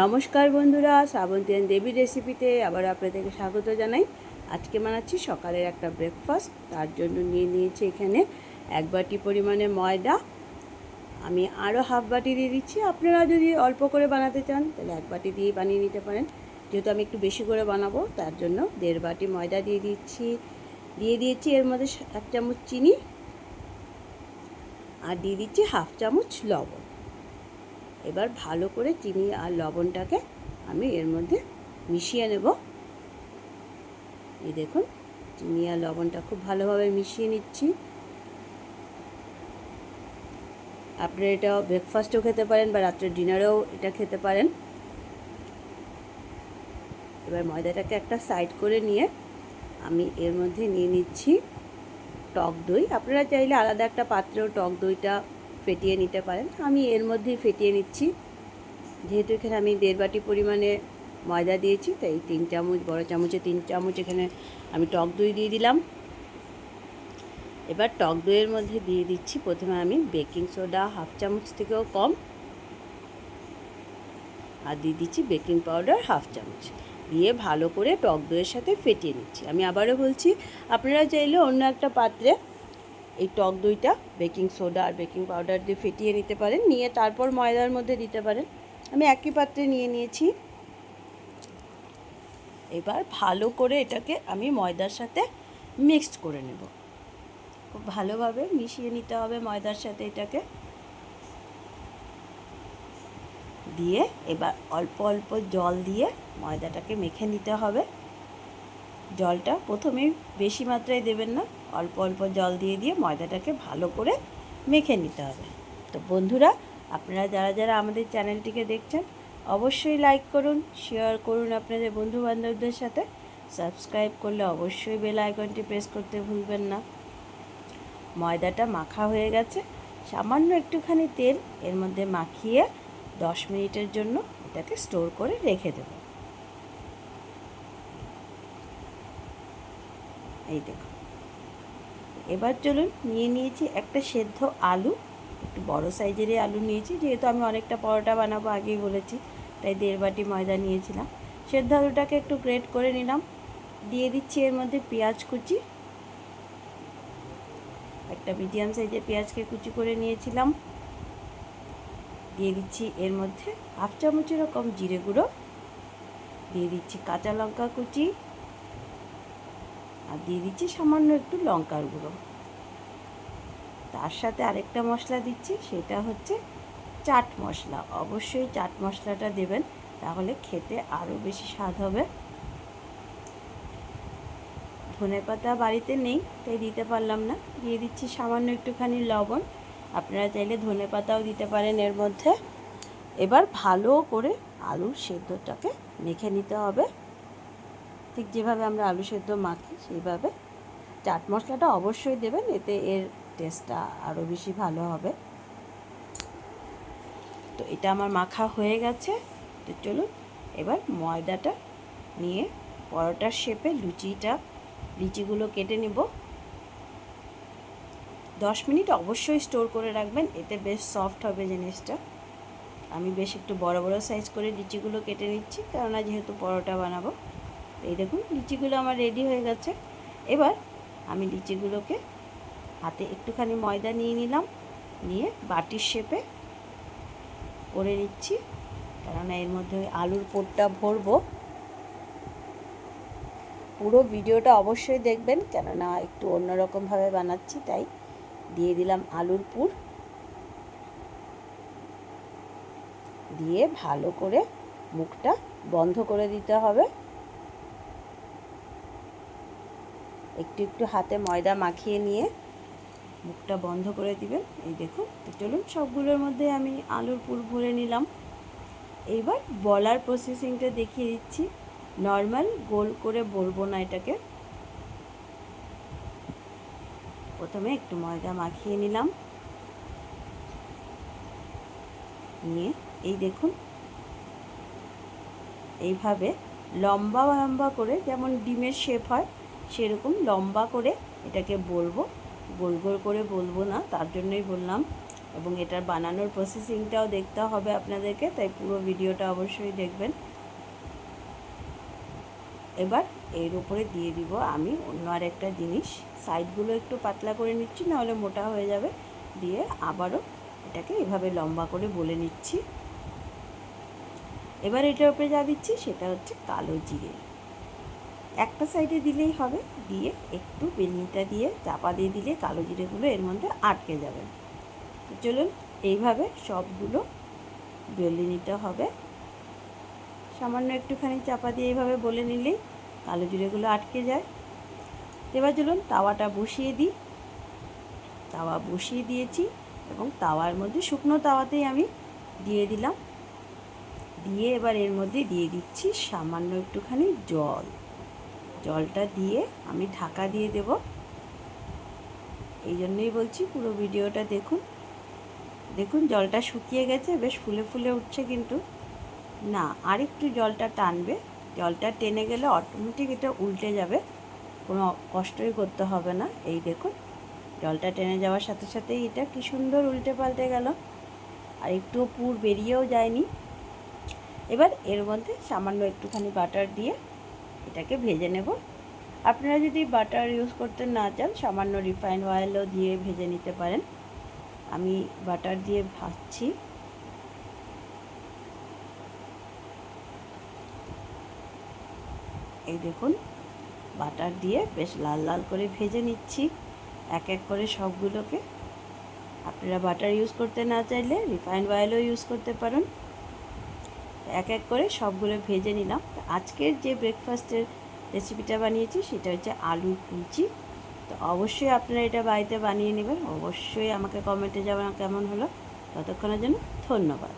নমস্কার বন্ধুরা, শ্রাবন্তী দেবী রেসিপিতে আবার আপনাদেরকে স্বাগত জানাই। আজকে বানাচ্ছি সকালের একটা ব্রেকফাস্ট। তার জন্য নিয়ে নিয়েছি এখানে 1 বাটি পরিমাণে ময়দা। আমি আরও হাফ বাটি দিয়ে দিচ্ছি। আপনারা যদি অল্প করে বানাতে চান তাহলে 1 বাটি দিয়েই বানিয়ে নিতে পারেন। যেহেতু আমি একটু বেশি করে বানাবো তার জন্য 1.5 বাটি ময়দা দিয়ে দিয়েছি এর মধ্যে 1 চামচ চিনি আর দিয়ে দিচ্ছি হাফ চামচ লবণ। এবার ভালো করে চিনি আর লবণটাকে আমি এর মধ্যে মিশিয়ে নেব। এই দেখুন, চিনি আর লবণটা খুব ভালোভাবে মিশিয়ে নিচ্ছি। আপনারা এটা ব্রেকফাস্টেও খেতে পারেন বা রাত্রে ডিনারেও এটা খেতে পারেন। এবার ময়দাটাকে একটা সাইড করে নিয়ে আমি এর মধ্যে নিয়ে নিচ্ছি টক দই। আপনারা চাইলে আলাদা একটা পাত্রেও টক দইটা ফেটিয়ে নিতে পারেন। আমি এর মধ্যেই ফেটিয়ে নিচ্ছি। যেহেতু এখানে আমি 1.5 বাটি পরিমাণে ময়দা দিয়েছি, তাই 3 চামচ, বড় চামচে 3 চামচ এখানে আমি টক দই দিয়ে দিলাম। এবার টক দইয়ের মধ্যে দিয়ে দিচ্ছি প্রথমে আমি বেকিং সোডা হাফ চামচ থেকেও কম, আর দিয়ে দিচ্ছি বেকিং পাউডার হাফ চামচ, দিয়ে ভালো করে টক দইয়ের সাথে ফেটিয়ে নিচ্ছি। আমি আবারও বলছি, আপনারা চাইলে অন্য একটা পাত্রে এই টক দইটা বেকিং সোডা আর বেকিং পাউডার দিয়ে ফেটিয়ে নিতে পারেন, নিয়ে তারপর ময়দার মধ্যে দিতে পারেন। আমি একই পাত্রে নিয়ে নিয়েছি। এবার ভালো করে এটাকে আমি ময়দার সাথে মিক্সড করে নেব। খুব ভালোভাবে মিশিয়ে নিতে হবে ময়দার সাথে এটাকে দিয়ে। এবার অল্প অল্প জল দিয়ে ময়দাটাকে মেখে নিতে হবে। জলটা প্রথমেই বেশি মাত্রায় দেবেন না, অল্প অল্প জল দিয়ে দিয়ে ময়দাটাকে ভালো করে মেখে নিতে হবে। তো বন্ধুরা, আপনারা যারা যারা আমাদের চ্যানেলটিকে দেখছেন অবশ্যই লাইক করুন, শেয়ার করুন আপনাদের বন্ধুবান্ধবদের সাথে। সাবস্ক্রাইব করলে অবশ্যই বেল আইকনটি প্রেস করতে ভুলবেন না। ময়দাটা মাখা হয়ে গেছে। সামান্য একটুখানি তেল এর মধ্যে মাখিয়ে 10 মিনিটের জন্য এটাকে স্টোর করে রেখে দেব। এই দেখুন, এবার চলুন, নিয়ে নিয়েছি একটা সেদ্ধ আলু। একটু বড় সাইজেরই আলু নিয়েছি, যেহেতু আমি অনেকটা পরোটা বানাবো আগেই বলেছি, তাই 1.5 বাটি ময়দা নিয়েছিলাম। সেদ্ধ আলুটাকে একটু গ্রেট করে নিলাম। দিয়ে দিচ্ছি এর মধ্যে পেঁয়াজ কুচি, একটা মিডিয়াম সাইজের পেঁয়াজকে কুচি করে নিয়েছিলাম। দিয়ে দিচ্ছি এর মধ্যে হাফ চামচেরও কম জিরে গুঁড়ো, দিয়ে দিচ্ছি কাঁচা লঙ্কা কুচি, আর দিয়ে দিচ্ছি সামান্য একটু লঙ্কার গুঁড়ো। তার সাথে আরেকটা মশলা দিচ্ছি, সেটা হচ্ছে চাট মশলা। অবশ্যই চাট মশলাটা দেবেন, তাহলে খেতে আরও বেশি স্বাদ হবে। ধনেপাতা বাড়িতে নেই তাই দিতে পারলাম না। দিয়ে দিচ্ছি সামান্য একটুখানি লবণ। আপনারা চাইলে ধনেপাতাও দিতে পারেন এর মধ্যে। এবার ভালো করে আলুর সেদ্ধটাকে মেখে নিতে হবে, ঠিক যেভাবে আমরা আলু সেদ্ধ মাখি সেইভাবে। চাট মশলাটা অবশ্যই দেবেন, এতে এর টেস্টটা আরও বেশি ভালো হবে। তো এটা আমার মাখা হয়ে গেছে। তো চলুন এবার ময়দাটা নিয়ে পরোটার শেপে লিচিগুলো কেটে নিব। 10 মিনিট অবশ্যই স্টোর করে রাখবেন, এতে বেশ সফট হবে জিনিসটা। আমি বেশ একটু বড় বড় সাইজ করে লিচিগুলো কেটে নিচ্ছি, কেননা যেহেতু পরোটা বানাবো। এই দেখুন, লিচিগুলো আমার রেডি হয়ে গেছে। এবার আমি লিচিগুলোকে হাতে একটুখানি ময়দা নিয়ে নিলাম, নিয়ে বাটির শেপে করে নিচ্ছি, কেননা এর মধ্যে আলুর পুরটা ভরবো। পুরো ভিডিওটা অবশ্যই দেখবেন, কেননা একটু অন্যরকমভাবে বানাচ্ছি, তাই দিয়ে দিলাম আলুর পুর। দিয়ে ভালো করে মুখটা বন্ধ করে দিতে হবে। একটু একটু হাতে ময়দা মাখিয়ে নিয়ে মুখটা বন্ধ করে দিবেন। এই দেখুন, তো চলুন সবগুলোর মধ্যে আমি আলুর পুর ভরে নিলাম। এইবার বলার প্রসেসিংটা দেখিয়ে দিচ্ছি। নর্মাল গোল করে বলবো না এটাকে। প্রথমে একটু ময়দা মাখিয়ে নিলাম, নিয়ে এই দেখুন এইভাবে লম্বা লম্বা করে, যেমন ডিমের শেপ হয় সেরকম লম্বা করে এটাকে বলবো। গোল গোল করে বলবো না, তার জন্যই বললাম। এবং এটার বানানোর প্রসেসিংটাও দেখতে হবে আপনাদেরকে, তাই পুরো ভিডিওটা অবশ্যই দেখবেন। এবার এর উপরে দিয়ে দিব আমি অন্য আরেকটা জিনিস, সাইডগুলো একটু পাতলা করে নিচ্ছি, নাহলে মোটা হয়ে যাবে। দিয়ে আবারও এটাকে এভাবে লম্বা করে বলে নিচ্ছি। এবার এটার উপরে যা দিচ্ছি সেটা হচ্ছে কালো জিরে, একটা সাইডে দিলেই হবে। দিয়ে একটু বেলনিটা দিয়ে চাপা দিয়ে দিলে কালো জিরেগুলো এর মধ্যে আটকে যাবে। তো চলুন এইভাবে সবগুলো বেলে নিতে হবে। সামান্য একটুখানি চাপা দিয়ে এইভাবে বলে নিলেই কালো জিরেগুলো আটকে যায়। এবার চলুন তাওয়াটা বসিয়ে দিই। তাওয়া বসিয়ে দিয়েছি এবং তাওয়ার মধ্যে শুকনো তাওয়াতেই আমি দিয়ে দিলাম। দিয়ে এবার এর মধ্যে দিয়ে দিচ্ছি সামান্য একটুখানি জল। জলটা দিয়ে আমি ঢাকা দিয়ে দেব। এই জন্যই বলছি পুরো ভিডিওটা দেখুন। দেখুন জলটা শুকিয়ে গেছে, বেশ ফুলে ফুলে উঠছে, কিন্তু না আরেকটু জলটা টানবে। জলটা টেনে গেলে অটোমেটিক এটা উল্টে যাবে, কোনো কষ্টই করতে হবে না। এই দেখুন জলটা টেনে যাওয়ার সাথে সাথেই এটা কি সুন্দর উল্টে পাল্টে গেল, আর একটু পুর বেরিয়েও যায়নি। এবার এর মধ্যে সামান্য একটুখানি বাটার দিয়ে এটাকে ভেজে নেব। আপনারা যদি বাটার ইউজ করতে না চান সামান্য রিফাইন্ড অয়েলও দিয়ে ভেজে নিতে পারেন। আমি বাটার দিয়ে ভাজছি। এই দেখুন বাটার দিয়ে বেশ লাল লাল করে ভেজে নিচ্ছি এক এক করে সবগুলোকে। আপনারা বাটার ইউজ করতে না চাইলে রিফাইন্ড অয়েলও ইউজ করতে পারেন। এক এক করে সবগুলো ভেজে নিলাম। আজকের যে ব্রেকফাস্টের রেসিপিটা বানিয়েছি সেটা হচ্ছে আলুর কুলচি। তো অবশ্যই আপনারা এটা বাড়িতে বানিয়ে নেবেন। অবশ্যই আমাকে কমেন্টে জানান কেমন হলো। ততক্ষণের জন্য ধন্যবাদ।